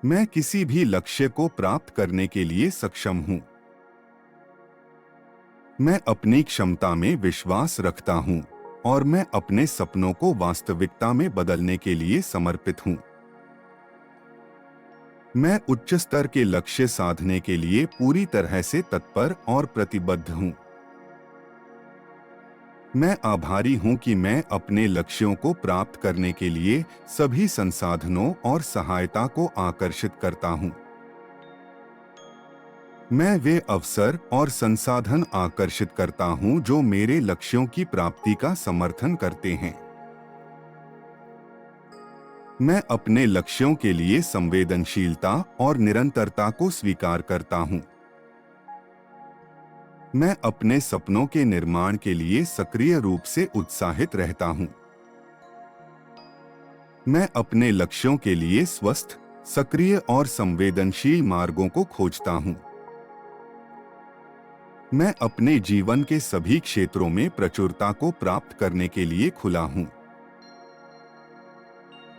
मैं किसी भी लक्ष्य को प्राप्त करने के लिए सक्षम हूँ। मैं अपनी क्षमता में विश्वास रखता हूँ और मैं अपने सपनों को वास्तविकता में बदलने के लिए समर्पित हूँ। मैं उच्च स्तर के लक्ष्य साधने के लिए पूरी तरह से तत्पर और प्रतिबद्ध हूँ। मैं आभारी हूँ कि मैं अपने लक्ष्यों को प्राप्त करने के लिए सभी संसाधनों और सहायता को आकर्षित करता हूँ। मैं वे अवसर और संसाधन आकर्षित करता हूँ जो मेरे लक्ष्यों की प्राप्ति का समर्थन करते हैं। मैं अपने लक्ष्यों के लिए संवेदनशीलता और निरंतरता को स्वीकार करता हूँ। मैं अपने सपनों के निर्माण के लिए सक्रिय रूप से उत्साहित रहता हूँ। मैं अपने लक्ष्यों के लिए स्वस्थ, सक्रिय और संवेदनशील मार्गों को खोजता हूँ। मैं अपने जीवन के सभी क्षेत्रों में प्रचुरता को प्राप्त करने के लिए खुला हूँ।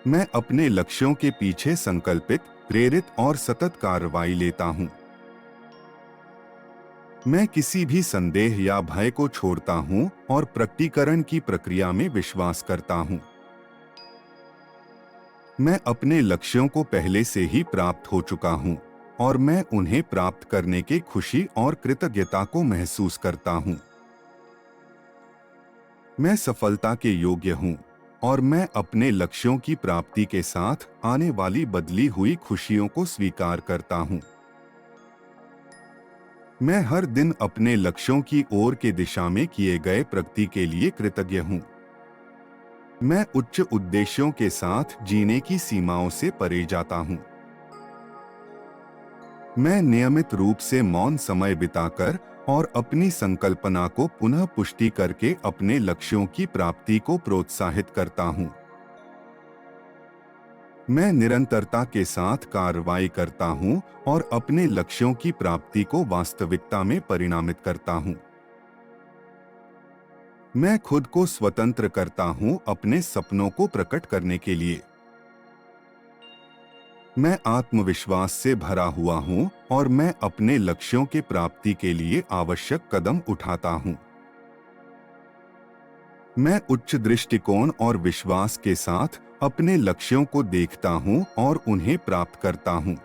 मैं अपने लक्ष्यों के पीछे संकल्पित, प्रेरित और सतत कार्रवाई लेता हूँ। मैं किसी भी संदेह या भय को छोड़ता हूँ और प्रकटीकरण की प्रक्रिया में विश्वास करता हूँ। मैं अपने लक्ष्यों को पहले से ही प्राप्त हो चुका हूँ और मैं उन्हें प्राप्त करने के खुशी और कृतज्ञता को महसूस करता हूँ। मैं सफलता के योग्य हूँ और मैं अपने लक्ष्यों की प्राप्ति के साथ आने वाली बदली हुई खुशियों को स्वीकार करता हूँ। मैं हर दिन अपने लक्ष्यों की ओर के दिशा में किए गए प्रगति के लिए कृतज्ञ हूँ। मैं उच्च उद्देश्यों के साथ जीने की सीमाओं से परे जाता हूँ। मैं नियमित रूप से मौन समय बिताकर और अपनी संकल्पना को पुनः पुष्टि करके अपने लक्ष्यों की प्राप्ति को प्रोत्साहित करता हूँ। मैं निरंतरता के साथ कार्रवाई करता हूँ और अपने लक्ष्यों की प्राप्ति को वास्तविकता में परिणामित करता हूँ। मैं खुद को स्वतंत्र करता हूँ अपने सपनों को प्रकट करने के लिए। मैं आत्मविश्वास से भरा हुआ हूँ और मैं अपने लक्ष्यों के प्राप्ति के लिए आवश्यक कदम उठाता हूँ। मैं उच्च दृष्टिकोण और विश्वास के साथ अपने लक्ष्यों को देखता हूँ और उन्हें प्राप्त करता हूँ।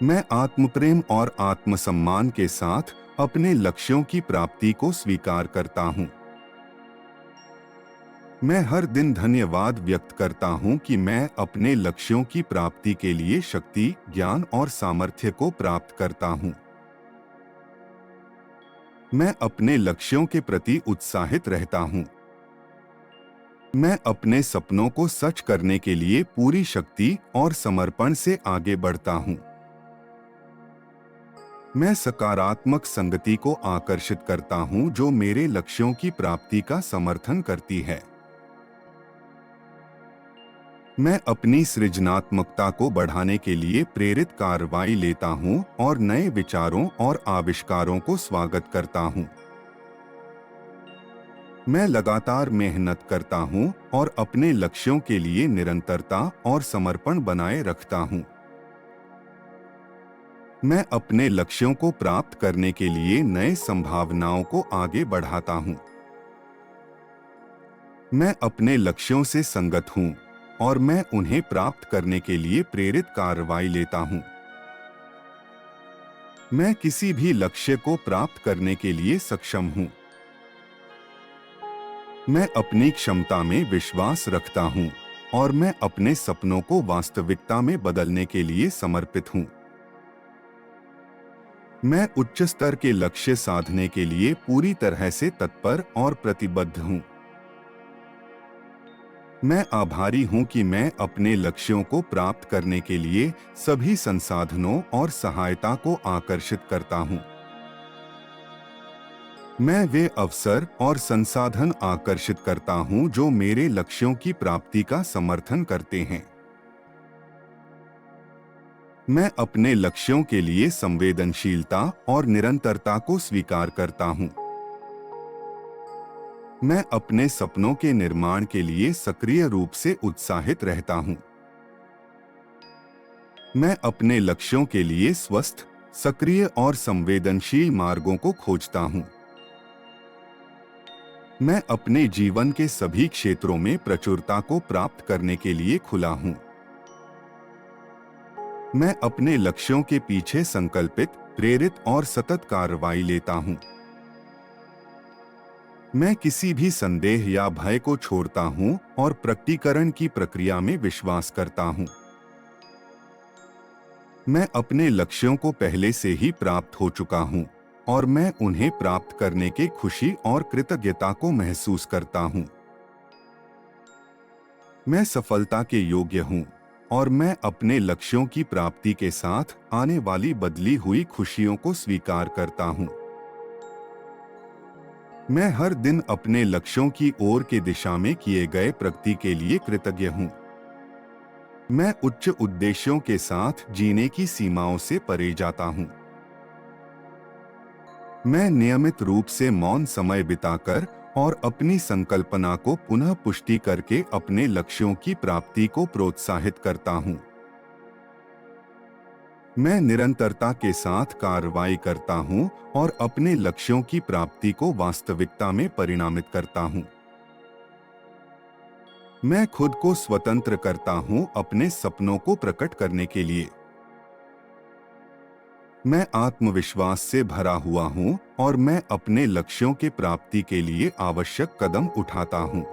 मैं आत्मप्रेम और आत्मसम्मान के साथ अपने लक्ष्यों की प्राप्ति को स्वीकार करता हूँ। मैं हर दिन धन्यवाद व्यक्त करता हूँ कि मैं अपने लक्ष्यों की प्राप्ति के लिए शक्ति, ज्ञान और सामर्थ्य को प्राप्त करता हूँ। मैं अपने लक्ष्यों के प्रति उत्साहित रहता हूँ। मैं अपने सपनों को सच करने के लिए पूरी शक्ति और समर्पण से आगे बढ़ता हूँ। मैं सकारात्मक संगति को आकर्षित करता हूँ जो मेरे लक्ष्यों की प्राप्ति का समर्थन करती है। मैं अपनी सृजनात्मकता को बढ़ाने के लिए प्रेरित कार्रवाई लेता हूँ और नए विचारों और आविष्कारों को स्वागत करता हूँ। मैं लगातार मेहनत करता हूँ और अपने लक्ष्यों के लिए निरंतरता और समर्पण बनाए रखता हूँ। मैं अपने लक्ष्यों को प्राप्त करने के लिए नए संभावनाओं को आगे बढ़ाता हूँ। मैं अपने लक्ष्यों से संगत हूँ और मैं उन्हें प्राप्त करने के लिए प्रेरित कार्रवाई लेता हूँ। मैं किसी भी लक्ष्य को प्राप्त करने के लिए सक्षम हूँ। मैं अपनी क्षमता में विश्वास रखता हूँ और मैं अपने सपनों को वास्तविकता में बदलने के लिए समर्पित हूँ। मैं उच्च स्तर के लक्ष्य साधने के लिए पूरी तरह से तत्पर और प्रतिबद्ध हूँ। मैं आभारी हूँ कि मैं अपने लक्ष्यों को प्राप्त करने के लिए सभी संसाधनों और सहायता को आकर्षित करता हूँ। मैं वे अवसर और संसाधन आकर्षित करता हूँ जो मेरे लक्ष्यों की प्राप्ति का समर्थन करते हैं। मैं अपने लक्ष्यों के लिए संवेदनशीलता और निरंतरता को स्वीकार करता हूँ। मैं अपने सपनों के निर्माण के लिए सक्रिय रूप से उत्साहित रहता हूँ। मैं अपने लक्ष्यों के लिए स्वस्थ, सक्रिय और संवेदनशील मार्गों को खोजता हूँ। मैं अपने जीवन के सभी क्षेत्रों में प्रचुरता को प्राप्त करने के लिए खुला हूँ। मैं अपने लक्ष्यों के पीछे संकल्पित, प्रेरित और सतत कार्रवाई लेता हूँ। मैं किसी भी संदेह या भय को छोड़ता हूँ और प्रकटीकरण की प्रक्रिया में विश्वास करता हूँ। मैं अपने लक्ष्यों को पहले से ही प्राप्त हो चुका हूँ और मैं उन्हें प्राप्त करने के खुशी और कृतज्ञता को महसूस करता हूँ। मैं सफलता के योग्य हूँ और मैं अपने लक्ष्यों की प्राप्ति के साथ आने वाली बदली हुई खुशियों को स्वीकार करता हूँ। मैं हर दिन अपने लक्ष्यों की ओर के दिशा में किए गए प्रगति के लिए कृतज्ञ हूँ। मैं उच्च उद्देश्यों के साथ जीने की सीमाओं से परे जाता हूँ। मैं नियमित रूप से मौन समय बिताकर और अपनी संकल्पना को पुनः पुष्टि करके अपने लक्ष्यों की प्राप्ति को प्रोत्साहित करता हूँ। मैं निरंतरता के साथ कार्रवाई करता हूँ और अपने लक्ष्यों की प्राप्ति को वास्तविकता में परिणामित करता हूँ। मैं खुद को स्वतंत्र करता हूँ अपने सपनों को प्रकट करने के लिए। मैं आत्मविश्वास से भरा हुआ हूँ और मैं अपने लक्ष्यों के प्राप्ति के लिए आवश्यक कदम उठाता हूँ।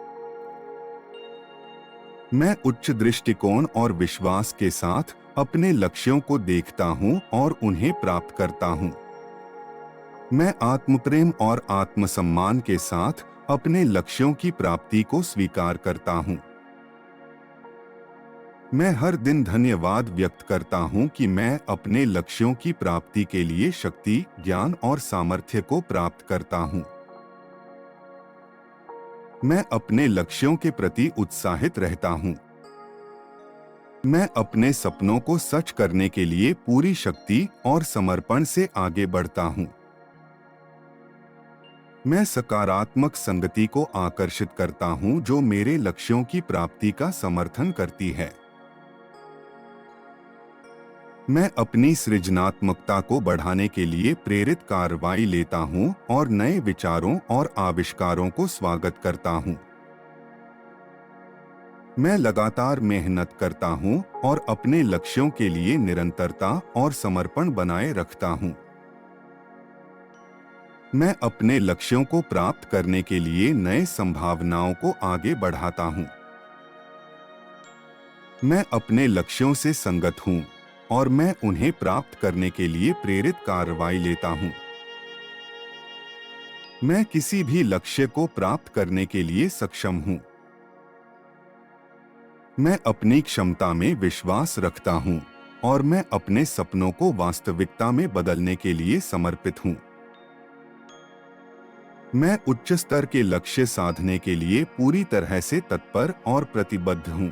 मैं उच्च दृष्टिकोण और विश्वास के साथ अपने लक्ष्यों को देखता हूँ और उन्हें प्राप्त करता हूँ। मैं आत्मप्रेम और आत्मसम्मान के साथ अपने लक्ष्यों की प्राप्ति को स्वीकार करता हूँ। मैं हर दिन धन्यवाद व्यक्त करता हूँ कि मैं अपने लक्ष्यों की प्राप्ति के लिए शक्ति, ज्ञान और सामर्थ्य को प्राप्त करता हूँ। मैं अपने लक्ष्यों के प्रति उत्साहित रहता हूँ। मैं अपने सपनों को सच करने के लिए पूरी शक्ति और समर्पण से आगे बढ़ता हूँ। मैं सकारात्मक संगति को आकर्षित करता हूँ जो मेरे लक्ष्यों की प्राप्ति का समर्थन करती है। मैं अपनी सृजनात्मकता को बढ़ाने के लिए प्रेरित कार्रवाई लेता हूँ और नए विचारों और आविष्कारों को स्वागत करता हूँ। मैं लगातार मेहनत करता हूँ और अपने लक्ष्यों के लिए निरंतरता और समर्पण बनाए रखता हूँ। मैं अपने लक्ष्यों को प्राप्त करने के लिए नए संभावनाओं को आगे बढ़ाता हूँ। मैं अपने लक्ष्यों से संगत हूँ और मैं उन्हें प्राप्त करने के लिए प्रेरित कार्रवाई लेता हूँ। मैं किसी भी लक्ष्य को प्राप्त करने के लिए सक्षम हूँ। मैं अपनी क्षमता में विश्वास रखता हूँ और मैं अपने सपनों को वास्तविकता में बदलने के लिए समर्पित हूँ। मैं उच्च स्तर के लक्ष्य साधने के लिए पूरी तरह से तत्पर और प्रतिबद्ध हूँ।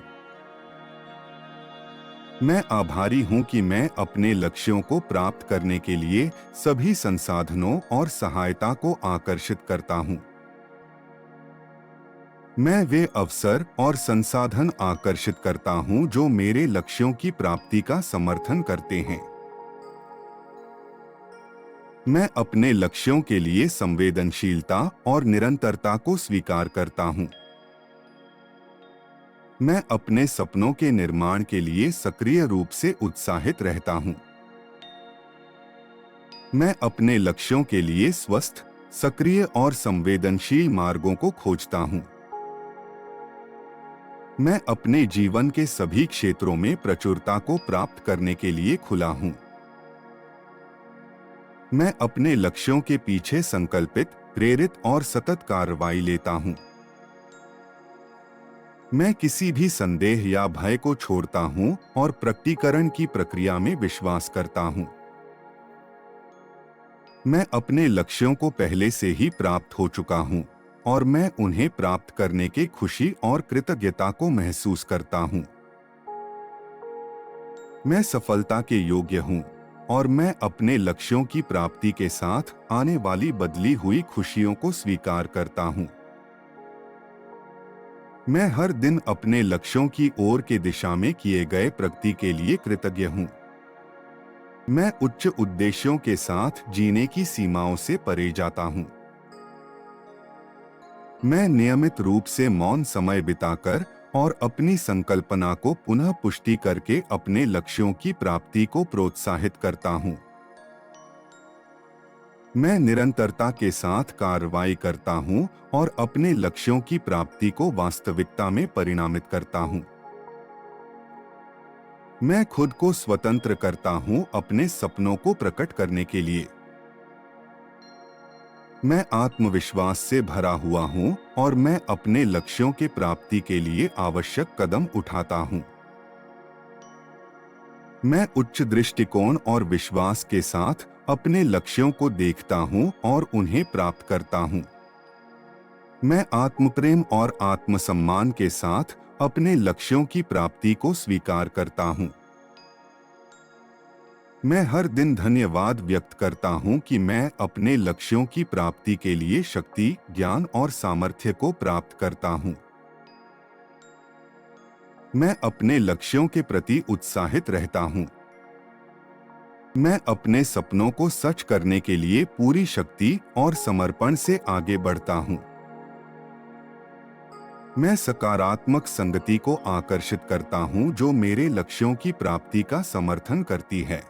मैं आभारी हूँ कि मैं अपने लक्ष्यों को प्राप्त करने के लिए सभी संसाधनों और सहायता को आकर्षित करता हूँ। मैं वे अवसर और संसाधन आकर्षित करता हूँ जो मेरे लक्ष्यों की प्राप्ति का समर्थन करते हैं। मैं अपने लक्ष्यों के लिए संवेदनशीलता और निरंतरता को स्वीकार करता हूँ। मैं अपने सपनों के निर्माण के लिए सक्रिय रूप से उत्साहित रहता हूँ। मैं अपने लक्ष्यों के लिए स्वस्थ, सक्रिय और संवेदनशील मार्गों को खोजता हूँ। मैं अपने जीवन के सभी क्षेत्रों में प्रचुरता को प्राप्त करने के लिए खुला हूँ। मैं अपने लक्ष्यों के पीछे संकल्पित, प्रेरित और सतत कार्रवाई लेता हूँ। मैं किसी भी संदेह या भय को छोड़ता हूँ और प्रकटीकरण की प्रक्रिया में विश्वास करता हूँ। मैं अपने लक्ष्यों को पहले से ही प्राप्त हो चुका हूँ और मैं उन्हें प्राप्त करने के खुशी और कृतज्ञता को महसूस करता हूँ। मैं सफलता के योग्य हूँ और मैं अपने लक्ष्यों की प्राप्ति के साथ आने वाली बदली हुई खुशियों को स्वीकार करता हूँ। मैं हर दिन अपने लक्ष्यों की ओर के दिशा में किए गए प्रगति के लिए कृतज्ञ हूँ। मैं उच्च उद्देश्यों के साथ जीने की सीमाओं से परे जाता हूँ। मैं नियमित रूप से मौन समय बिताकर और अपनी संकल्पना को पुनः पुष्टि करके अपने लक्ष्यों की प्राप्ति को प्रोत्साहित करता हूँ। मैं निरंतरता के साथ कार्रवाई करता हूँ और अपने लक्ष्यों की प्राप्ति को वास्तविकता में परिणामित करता हूँ। मैं खुद को स्वतंत्र करता हूँ अपने सपनों को प्रकट करने के लिए। मैं आत्मविश्वास से भरा हुआ हूँ और मैं अपने लक्ष्यों के प्राप्ति के लिए आवश्यक कदम उठाता हूँ। मैं उच्च दृष्टिकोण और विश्वास के साथ अपने लक्ष्यों को देखता हूँ और उन्हें प्राप्त करता हूँ। मैं आत्मप्रेम और आत्मसम्मान के साथ अपने लक्ष्यों की प्राप्ति को स्वीकार करता हूँ। मैं हर दिन धन्यवाद व्यक्त करता हूँ कि मैं अपने लक्ष्यों की प्राप्ति के लिए शक्ति, ज्ञान और सामर्थ्य को प्राप्त करता हूँ। मैं अपने लक्ष्यों के प्रति उत्साहित रहता हूँ। मैं अपने सपनों को सच करने के लिए पूरी शक्ति और समर्पण से आगे बढ़ता हूँ। मैं सकारात्मक संगति को आकर्षित करता हूँ जो मेरे लक्ष्यों की प्राप्ति का समर्थन करती है।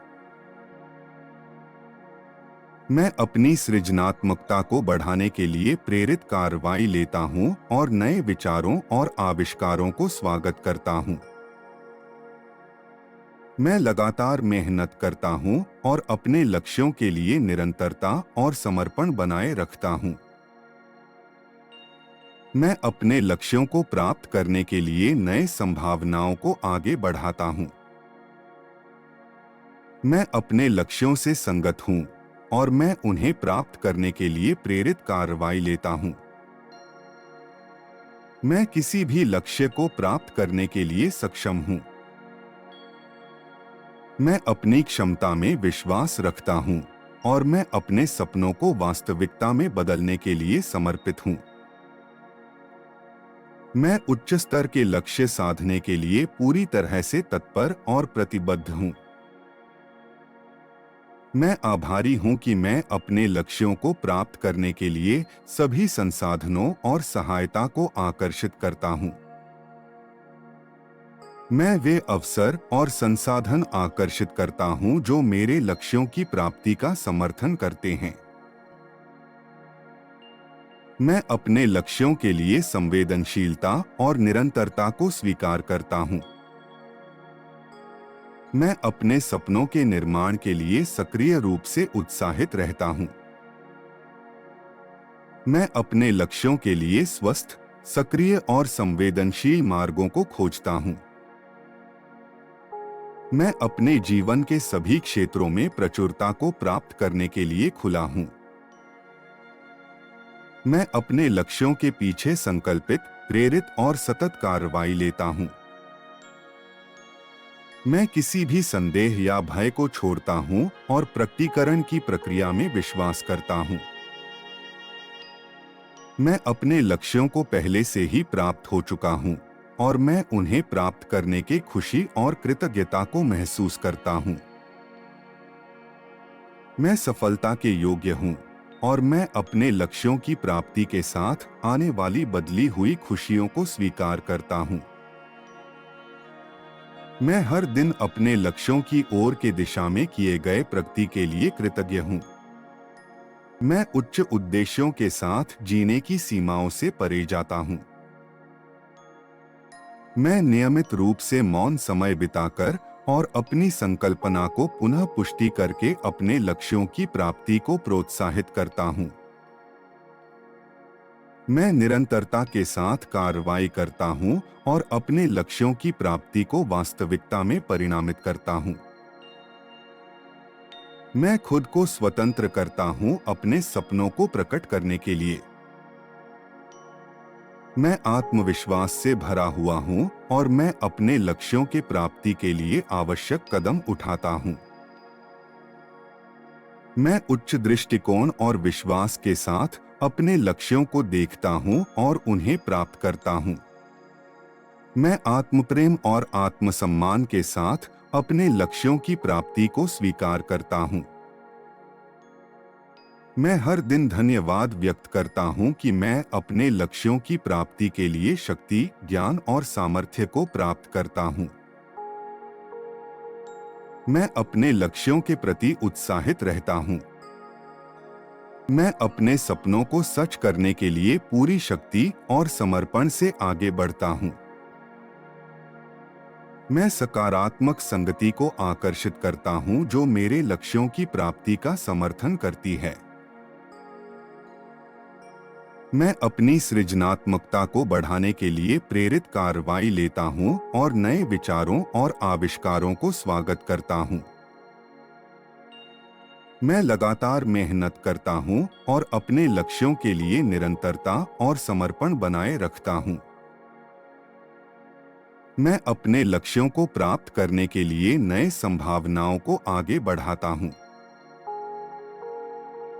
मैं अपनी सृजनात्मकता को बढ़ाने के लिए प्रेरित कार्रवाई लेता हूँ और नए विचारों और आविष्कारों को स्वागत करता हूँ। मैं लगातार मेहनत करता हूँ और अपने लक्ष्यों के लिए निरंतरता और समर्पण बनाए रखता हूँ। मैं अपने लक्ष्यों को प्राप्त करने के लिए नए संभावनाओं को आगे बढ़ाता हूँ। मैं अपने लक्ष्यों से संगत हूँ और मैं उन्हें प्राप्त करने के लिए प्रेरित कार्रवाई लेता हूँ। मैं किसी भी लक्ष्य को प्राप्त करने के लिए सक्षम हूँ। मैं अपनी क्षमता में विश्वास रखता हूँ और मैं अपने सपनों को वास्तविकता में बदलने के लिए समर्पित हूँ। मैं उच्च स्तर के लक्ष्य साधने के लिए पूरी तरह से तत्पर और प्रतिबद्ध हूँ। मैं आभारी हूँ कि मैं अपने लक्ष्यों को प्राप्त करने के लिए सभी संसाधनों और सहायता को आकर्षित करता हूँ। मैं वे अवसर और संसाधन आकर्षित करता हूँ जो मेरे लक्ष्यों की प्राप्ति का समर्थन करते हैं। मैं अपने लक्ष्यों के लिए संवेदनशीलता और निरंतरता को स्वीकार करता हूँ। मैं अपने सपनों के निर्माण के लिए सक्रिय रूप से उत्साहित रहता हूँ। मैं अपने लक्ष्यों के लिए स्वस्थ, सक्रिय और संवेदनशील मार्गों को खोजता हूँ। मैं अपने जीवन के सभी क्षेत्रों में प्रचुरता को प्राप्त करने के लिए खुला हूँ। मैं अपने लक्ष्यों के पीछे संकल्पित, प्रेरित और सतत कार्रवाई लेता हूँ। मैं किसी भी संदेह या भय को छोड़ता हूँ और प्रकटीकरण की प्रक्रिया में विश्वास करता हूँ। मैं अपने लक्ष्यों को पहले से ही प्राप्त हो चुका हूँ और मैं उन्हें प्राप्त करने की खुशी और कृतज्ञता को महसूस करता हूँ। मैं सफलता के योग्य हूँ और मैं अपने लक्ष्यों की प्राप्ति के साथ आने वाली बदली हुई खुशियों को स्वीकार करता हूँ। मैं हर दिन अपने लक्ष्यों की ओर के दिशा में किए गए प्रगति के लिए कृतज्ञ हूँ। मैं उच्च उद्देश्यों के साथ जीने की सीमाओं से परे जाता हूँ। मैं नियमित रूप से मौन समय बिताकर और अपनी संकल्पना को पुनः पुष्टि करके अपने लक्ष्यों की प्राप्ति को प्रोत्साहित करता हूँ। मैं निरंतरता के साथ कार्रवाई करता हूँ और अपने लक्ष्यों की प्राप्ति को वास्तविकता में परिणामित करता हूँ। मैं खुद को स्वतंत्र करता हूँ अपने सपनों को प्रकट करने के लिए। मैं आत्मविश्वास से भरा हुआ हूँ और मैं अपने लक्ष्यों के प्राप्ति के लिए आवश्यक कदम उठाता हूँ। मैं उच्च दृष्टिकोण और विश्वास के साथ अपने लक्ष्यों को देखता हूँ और उन्हें प्राप्त करता हूँ। मैं आत्मप्रेम और आत्मसम्मान के साथ अपने लक्ष्यों की प्राप्ति को स्वीकार करता हूँ। मैं हर दिन धन्यवाद व्यक्त करता हूँ कि मैं अपने लक्ष्यों की प्राप्ति के लिए शक्ति, ज्ञान और सामर्थ्य को प्राप्त करता हूँ। मैं अपने लक्ष्यों के प्रति उत्साहित रहता हूँ। मैं अपने सपनों को सच करने के लिए पूरी शक्ति और समर्पण से आगे बढ़ता हूँ। मैं सकारात्मक संगति को आकर्षित करता हूँ जो मेरे लक्ष्यों की प्राप्ति का समर्थन करती है। मैं अपनी सृजनात्मकता को बढ़ाने के लिए प्रेरित कार्रवाई लेता हूँ और नए विचारों और आविष्कारों को स्वागत करता हूँ। मैं लगातार मेहनत करता हूँ और अपने लक्ष्यों के लिए निरंतरता और समर्पण बनाए रखता हूँ। मैं अपने लक्ष्यों को प्राप्त करने के लिए नए संभावनाओं को आगे बढ़ाता हूँ।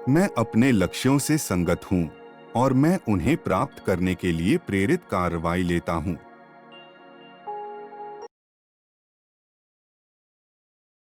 मैं अपने लक्ष्यों से संगत हूँ और मैं उन्हें प्राप्त करने के लिए प्रेरित कार्रवाई लेता हूँ।